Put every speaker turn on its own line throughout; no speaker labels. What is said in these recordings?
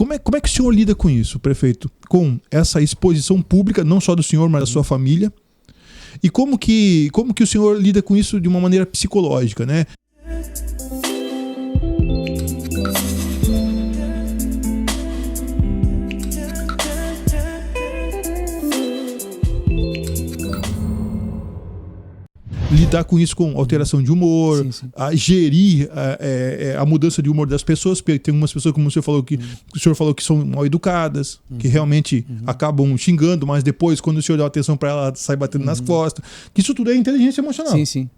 Como é que o senhor lida com isso, prefeito? Com essa exposição pública, não só do senhor, mas da sua família? E como que o senhor lida com isso de uma maneira psicológica, né? Lidar com isso com alteração de humor, a gerir a mudança de humor das pessoas, porque tem algumas pessoas, como o senhor falou que são mal educadas, que realmente acabam xingando, mas depois, quando o senhor dá atenção para ela, sai batendo nas costas. Que isso tudo é inteligência emocional.
Sim.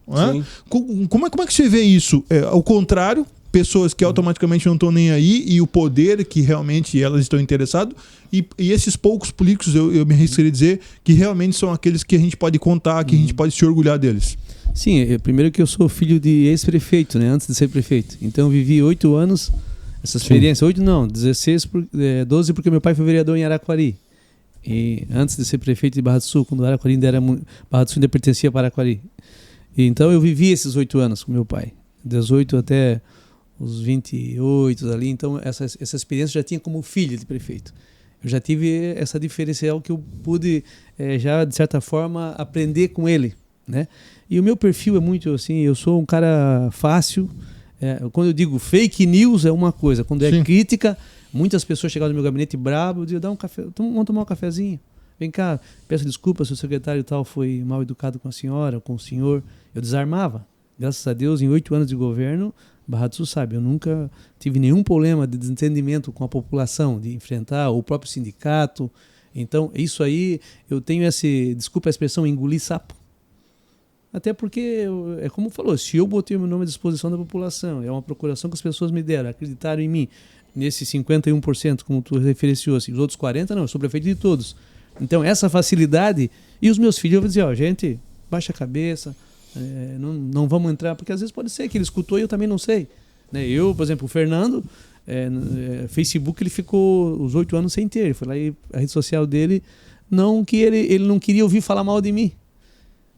Como é que você vê isso? Ao contrário, pessoas que automaticamente não estão nem aí, e o poder que realmente elas estão interessadas, e esses poucos políticos, eu me arriscaria a dizer, que realmente são aqueles que a gente pode contar, que a gente pode se orgulhar deles.
Sim, primeiro que eu sou filho de ex-prefeito, né, antes de ser prefeito. Então eu vivi 8 anos, essa experiência, 8 não, 12 porque meu pai foi vereador em Araquari. E antes de ser prefeito de Barra do Sul, quando Araquari ainda era, Barra do Sul ainda pertencia para Araquari. E então eu vivi esses 8 anos com meu pai, 18 até os 28 ali. Então essa experiência eu já tinha como filho de prefeito. Eu já tive essa diferencial que eu pude já, de certa forma, aprender com ele, né? E o meu perfil é muito assim, eu sou um cara fácil. Quando eu digo fake news é uma coisa, quando é crítica, muitas pessoas chegavam no meu gabinete brabo, eu digo, dá um café, vamos tomar um cafezinho. Vem cá, peço desculpa se o secretário e tal foi mal educado com a senhora, com o senhor. Eu desarmava. Graças a Deus, em 8 anos de governo, Barra do Sul sabe, eu nunca tive nenhum problema de desentendimento com a população, de enfrentar o próprio sindicato. Então, isso aí, eu tenho desculpa a expressão, engolir sapo. Até porque, é como falou, se eu botei o meu nome à disposição da população, é uma procuração que as pessoas me deram, acreditaram em mim, nesse 51%, como tu referenciou-se, os outros 40%, não, eu sou prefeito de todos. Então, essa facilidade, e os meus filhos, eu vou dizer, gente, baixa a cabeça, não vamos entrar, porque às vezes pode ser que ele escutou e eu também não sei. Né? Eu, por exemplo, o Fernando, Facebook, ele ficou os 8 anos sem ter, ele foi lá e a rede social dele, ele não queria ouvir falar mal de mim.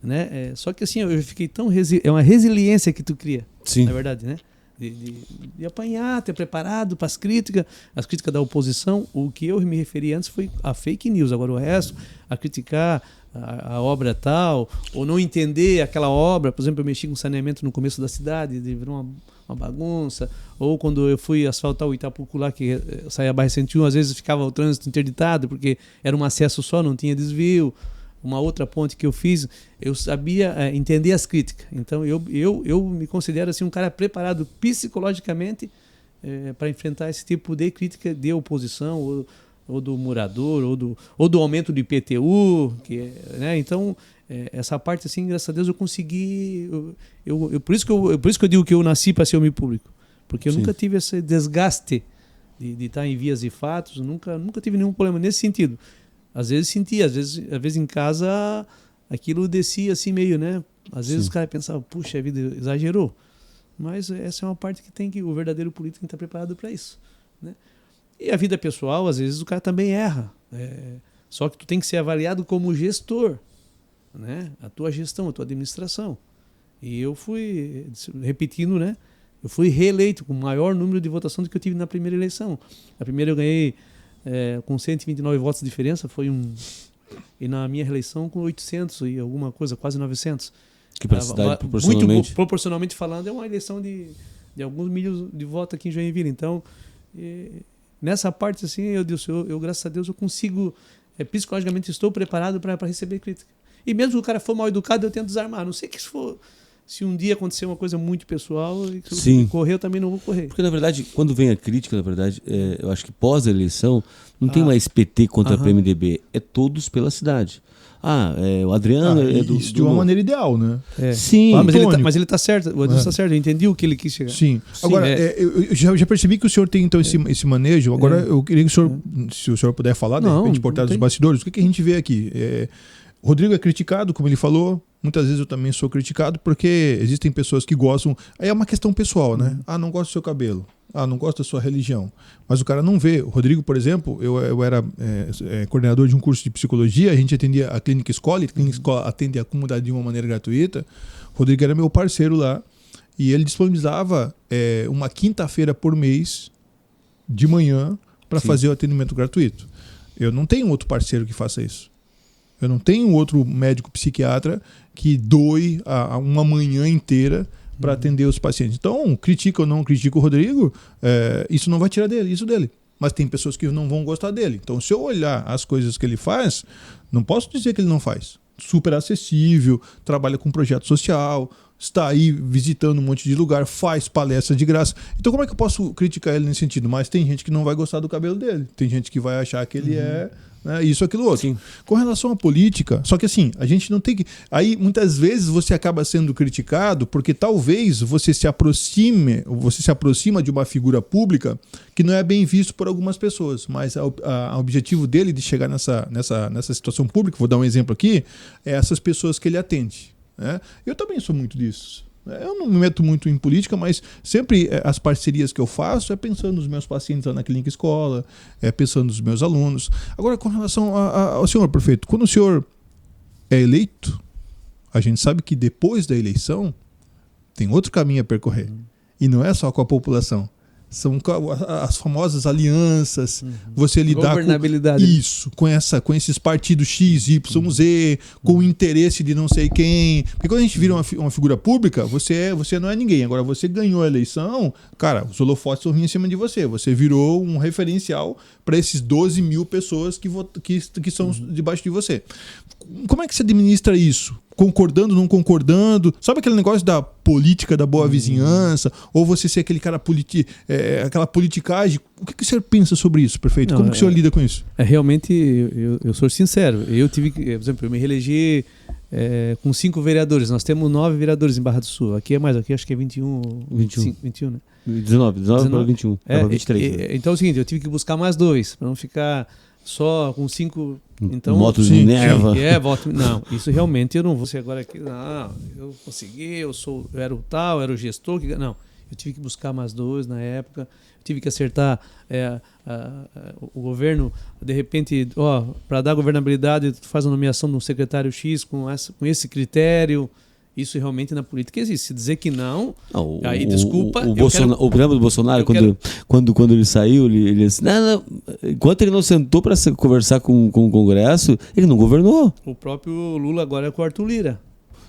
Né? Só que assim, eu fiquei tão... É uma resiliência que tu cria, na verdade, né? De apanhar, ter preparado para as críticas da oposição. O que eu me referi antes foi a fake news. Agora o resto, a criticar a obra tal, ou não entender aquela obra. Por exemplo, eu mexi com saneamento no começo da cidade, virou uma bagunça. Ou quando eu fui asfaltar o Itapucu lá, que saía a Barra 101, às vezes ficava o trânsito interditado, porque era um acesso só, não tinha desvio. Uma outra ponte que eu fiz, eu sabia entender as críticas. Então eu me considero assim, um cara preparado psicologicamente para enfrentar esse tipo de crítica de oposição, ou do morador, ou do aumento do IPTU. Né? Então, essa parte, assim, graças a Deus, eu consegui. Por isso que eu digo que eu nasci para ser homem público. Porque eu nunca tive esse desgaste de estar em vias e fatos, nunca tive nenhum problema nesse sentido. Às vezes sentia, às vezes em casa aquilo descia assim meio, né? Às vezes os caras pensavam, puxa, a vida exagerou. Mas essa é uma parte que o verdadeiro político tem que estar preparado para isso, né? E a vida pessoal, às vezes o cara também erra. Só que tu tem que ser avaliado como gestor, né? A tua gestão, a tua administração. E eu fui, repetindo, né? Eu fui reeleito com o maior número de votação do que eu tive na primeira eleição. Na primeira eu ganhei com 129 votos de diferença, e na minha reeleição com 800 e alguma coisa, quase 900.
Que para a cidade, proporcionalmente...
Muito proporcionalmente falando, é uma eleição de alguns milhões de votos aqui em Joinville. Então, nessa parte, assim, eu graças a Deus, eu consigo, psicologicamente, estou preparado para receber crítica. E mesmo que o cara for mal educado, eu tento desarmar. Não sei que se um dia acontecer uma coisa muito pessoal, se correr, eu também não vou correr.
Porque, na verdade, quando vem a crítica, na verdade, eu acho que pós-eleição, não tem mais PT contra a PMDB, é todos pela cidade. O Adriano
isso de uma maneira ideal, né?
Sim.
Mas ele está certo, o Adriano está certo, eu entendi o que ele quis chegar.
Sim. Agora, eu já percebi que o senhor tem então esse manejo. Agora, eu queria que o senhor, se o senhor puder falar, de repente, por trás dos bastidores, o que a gente vê aqui? Rodrigo é criticado, como ele falou. Muitas vezes eu também sou criticado porque existem pessoas que gostam. Aí é uma questão pessoal, né? Não gosto do seu cabelo. Não gosto da sua religião. Mas o cara não vê. O Rodrigo, por exemplo, eu era coordenador de um curso de psicologia, a gente atendia a Clínica Escola, e a Clínica Escola atende a comunidade de uma maneira gratuita. O Rodrigo era meu parceiro lá, e ele disponibilizava uma quinta-feira por mês, de manhã, para fazer o atendimento gratuito. Eu não tenho outro parceiro que faça isso. Eu não tenho outro médico psiquiatra que doe uma manhã inteira para atender os pacientes. Então, critica ou não critica o Rodrigo, isso não vai tirar isso dele. Mas tem pessoas que não vão gostar dele. Então, se eu olhar as coisas que ele faz, não posso dizer que ele não faz. Super acessível, trabalha com projeto social, está aí visitando um monte de lugar, faz palestra de graça. Então, como é que eu posso criticar ele nesse sentido? Mas tem gente que não vai gostar do cabelo dele. Tem gente que vai achar que ele é... isso, aquilo, outro. Sim. Com relação à política, só que assim, a gente não tem que... Aí, muitas vezes, você acaba sendo criticado porque talvez você se aproxima de uma figura pública que não é bem visto por algumas pessoas, mas o objetivo dele de chegar nessa situação pública, vou dar um exemplo aqui, é essas pessoas que ele atende. Né? Eu também sou muito disso. Eu não me meto muito em política, mas sempre as parcerias que eu faço é pensando nos meus pacientes lá na clínica escola, pensando nos meus alunos. Agora, com relação ao senhor prefeito, quando o senhor é eleito, a gente sabe que depois da eleição tem outro caminho a percorrer. E não é só com a população. São as famosas alianças, você lidar com esses partidos X, Y, Z, com o interesse de não sei quem. Porque quando a gente vira uma figura pública, você não é ninguém. Agora, você ganhou a eleição, cara, os holofotes estão vindo em cima de você. Você virou um referencial para esses 12 mil pessoas que são debaixo de você. Como é que você administra isso? Concordando, não concordando? Sabe aquele negócio da política da boa vizinhança? Ou você ser aquele cara aquela politicagem? O que o senhor pensa sobre isso, prefeito? Como que o senhor lida com isso?
Realmente, eu sou sincero. Eu tive que, por exemplo, eu me reelegi com 5 vereadores. Nós temos 9 vereadores em Barra do Sul. Aqui é mais, aqui acho que é 21, 21, né? 19 para 21, para 23. Né? Então é o seguinte, eu tive que buscar mais 2, para não ficar só com 5. Então,
voto de Minerva.
Não, isso realmente eu não vou ser agora aqui. Não, eu consegui, eu era o tal, era o gestor. Não, eu tive que buscar mais 2 na época. Tive que acertar o governo, de repente, para dar governabilidade, tu faz a nomeação de um secretário X com esse critério. Isso realmente na política existe. Se dizer que não, aí desculpa.
O programa do Bolsonaro, quando ele saiu, ele disse, não, enquanto ele não sentou para conversar com o Congresso, ele não governou.
O próprio Lula agora é com o Arthur Lira.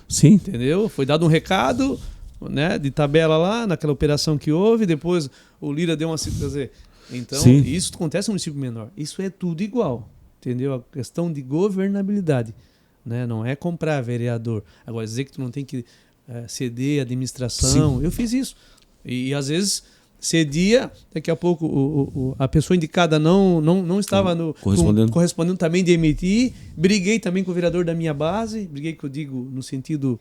Sim.
Entendeu? Foi dado um recado, né, de tabela lá, naquela operação que houve, depois o Lira deu uma... Quer dizer, então, sim, isso acontece no município menor. Isso é tudo igual, entendeu? A questão de governabilidade. Né? Não é comprar vereador. Agora, dizer que tu não tem que ceder a administração. Sim. Eu fiz isso. E às vezes cedia, daqui a pouco a pessoa indicada não estava correspondendo também de emitir. Briguei também com o vereador da minha base. Briguei, que eu digo, no sentido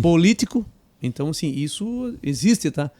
político. Então, assim, isso existe, tá?